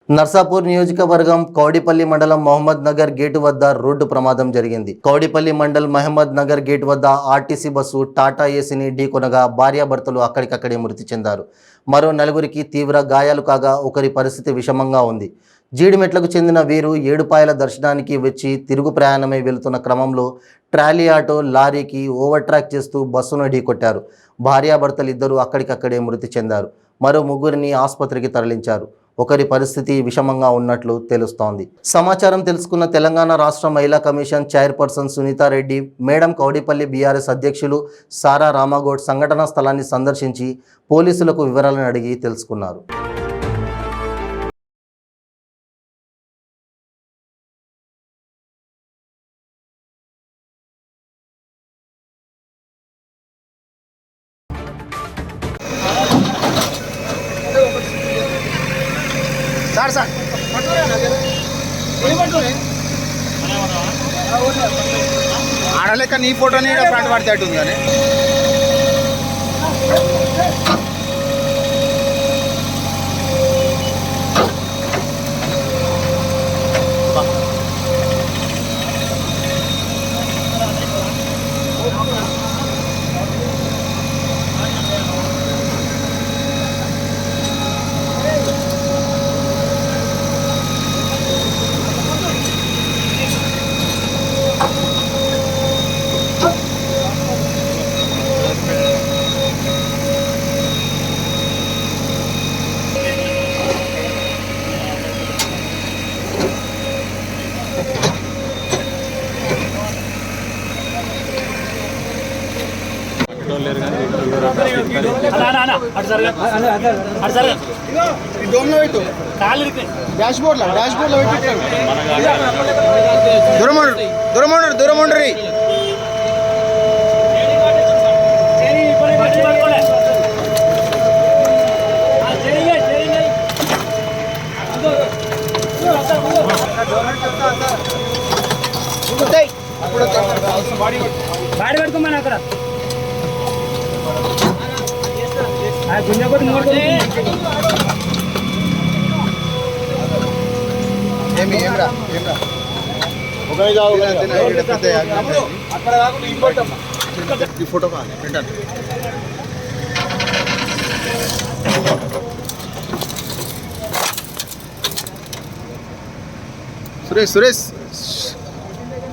నర్సాపూర్ నియోజకవర్గం కౌడిపల్లి మండలం మహమ్మద్ నగర్ గేటు వద్ద రోడ్డు ప్రమాదం జరిగింది. కౌడిపల్లి మండల్ మహమ్మద్ నగర్ గేటు వద్ద ఆర్టీసీ బస్సు టాటా ఏసీని ఢీకొనగా భార్యాభర్తలు అక్కడికక్కడే మృతి చెందారు. మరో నలుగురికి తీవ్ర గాయాలు కాగా ఒకరి పరిస్థితి విషమంగా ఉంది. జీడిమెట్లకు చెందిన వీరు ఏడుపాయల దర్శనానికి వచ్చి తిరుగు ప్రయాణమై వెళుతున్న క్రమంలో ట్రాలీ ఆటో లారీకి ఓవర్ట్రాక్ చేస్తూ బస్సును ఢీకొట్టారు. భార్యాభర్తలు ఇద్దరు అక్కడికక్కడే మృతి చెందారు. మరో ముగ్గురిని ఆసుపత్రికి తరలించారు. ఒకరి పరిస్థితి విషమంగా ఉన్నట్లు తెలుస్తోంది. సమాచారం తెలుసుకున్న తెలంగాణ రాష్ట్ర మహిళా commission chairperson Sunitha Reddy madam Kowdipally BRS అధ్యక్షులు సారా రామగౌడ్ సంఘటనా స్థలాన్ని సందర్శించి పోలీసులకు వివరాలను అడిగి తెలుసుకున్నారు. సార్ ఆడలేక నీ ఫోటోని ఫ్రంట్ పడితే అట్టుంది కానీ డాష్ బోర్డ్ లో దూరం ఉండరు బాడీ పడుకోమని అక్కడ ఫోటో సురేష్